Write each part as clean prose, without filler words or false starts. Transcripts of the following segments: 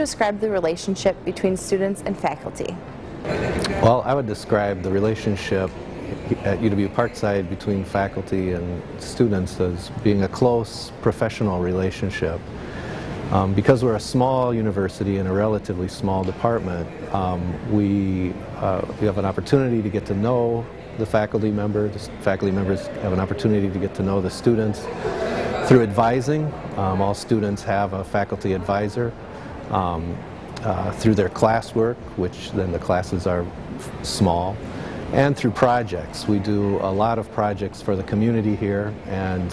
describe the relationship between students and faculty? Well, I would describe the relationship at UW Parkside between faculty and students as being a close professional relationship. Because we're a small university in a relatively small department, we have an opportunity to get to know the faculty members. The faculty members have an opportunity to get to know the students through advising. All students have a faculty advisor. Through their classwork, which then the classes are small, and through projects. We do a lot of projects for the community here, and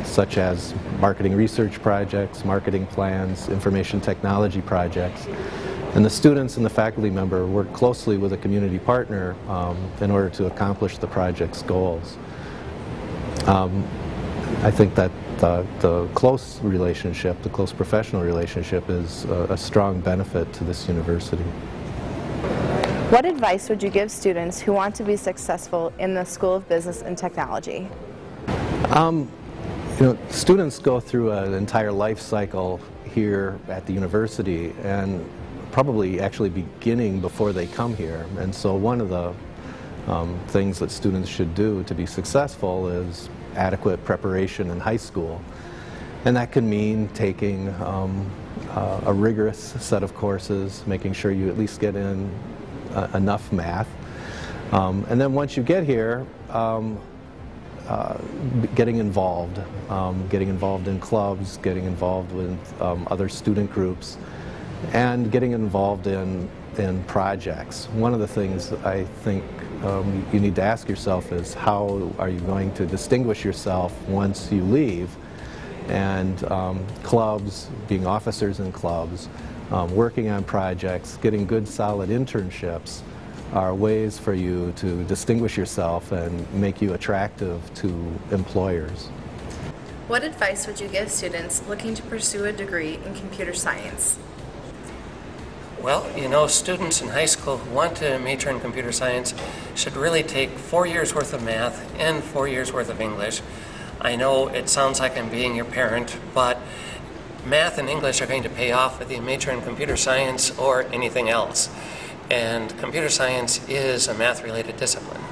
such as marketing research projects, marketing plans, information technology projects. And the students and the faculty member work closely with a community partner in order to accomplish the project's goals. I think that the close relationship, the close professional relationship, is a strong benefit to this university. What advice would you give students who want to be successful in the School of Business and Technology? Students go through an entire life cycle here at the university, and probably actually beginning before they come here. And so one of the things that students should do to be successful is adequate preparation in high school. And that can mean taking a rigorous set of courses, making sure you at least get in enough math. And then once you get here, getting involved in clubs, getting involved with other student groups, and getting involved in projects. One of the things I think you need to ask yourself is, how are you going to distinguish yourself once you leave? And clubs, being officers in clubs, working on projects, getting good solid internships are ways for you to distinguish yourself and make you attractive to employers. What advice would you give students looking to pursue a degree in computer science? Well, students in high school who want to major in computer science should really take 4 years worth of math and 4 years worth of English. I know it sounds like I'm being your parent, but math and English are going to pay off whether you major in computer science or anything else. And computer science is a math-related discipline.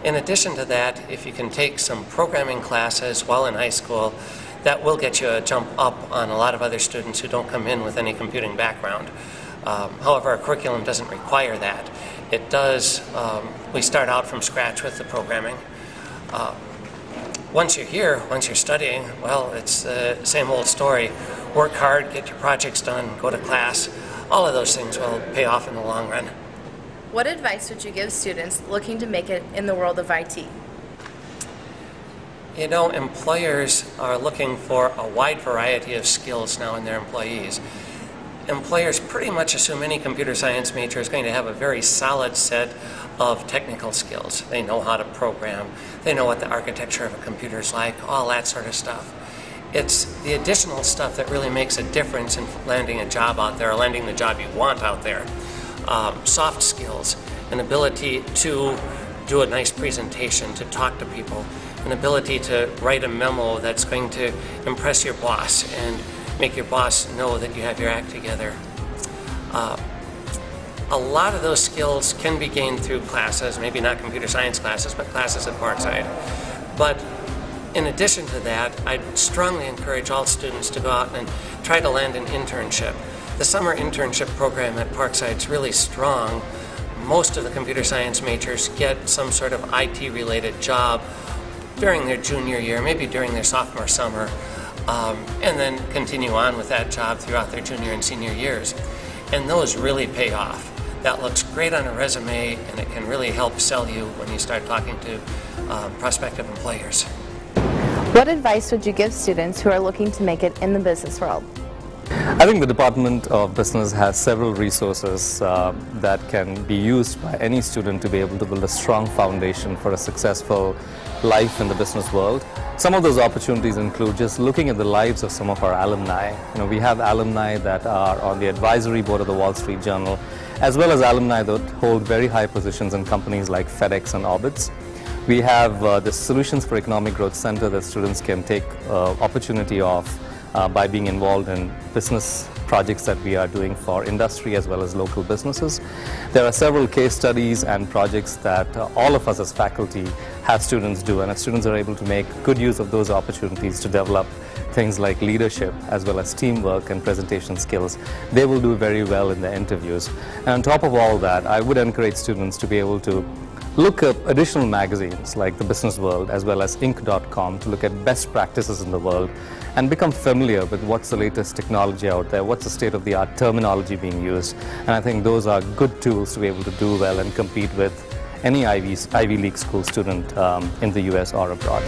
In addition to that, if you can take some programming classes while in high school, that will get you a jump up on a lot of other students who don't come in with any computing background. However, our curriculum doesn't require that. It does, we start out from scratch with the programming. Once you're here, once you're studying, well, it's the same old story. Work hard, get your projects done, go to class. All of those things will pay off in the long run. What advice would you give students looking to make it in the world of IT? Employers are looking for a wide variety of skills now in their employees. Employers pretty much assume any computer science major is going to have a very solid set of technical skills. They know how to program, they know what the architecture of a computer is like, all that sort of stuff. It's the additional stuff that really makes a difference in landing a job out there, or landing the job you want out there. Soft skills, an ability to do a nice presentation, to talk to people, an ability to write a memo that's going to impress your boss and make your boss know that you have your act together. A lot of those skills can be gained through classes, maybe not computer science classes, but classes at Parkside. But in addition to that, I'd strongly encourage all students to go out and try to land an internship. The summer internship program at Parkside is really strong. Most of the computer science majors get some sort of IT-related job during their junior year, maybe during their sophomore summer. And then continue on with that job throughout their junior and senior years. And those really pay off. That looks great on a resume, and it can really help sell you when you start talking to prospective employers. What advice would you give students who are looking to make it in the business world? I think the Department of Business has several resources that can be used by any student to be able to build a strong foundation for a successful life in the business world. Some of those opportunities include just looking at the lives of some of our alumni. We have alumni that are on the advisory board of the Wall Street Journal, as well as alumni that hold very high positions in companies like FedEx and Orbitz. We have the Solutions for Economic Growth Center that students can take opportunity of by being involved in business projects that we are doing for industry as well as local businesses. There are several case studies and projects that all of us as faculty have students do, and if students are able to make good use of those opportunities to develop things like leadership as well as teamwork and presentation skills, they will do very well in their interviews. And on top of all that, I would encourage students to be able to look up additional magazines like the Business World as well as Inc.com to look at best practices in the world and become familiar with what's the latest technology out there, what's the state-of-the-art terminology being used. And I think those are good tools to be able to do well and compete with any Ivy League school student in the US or abroad.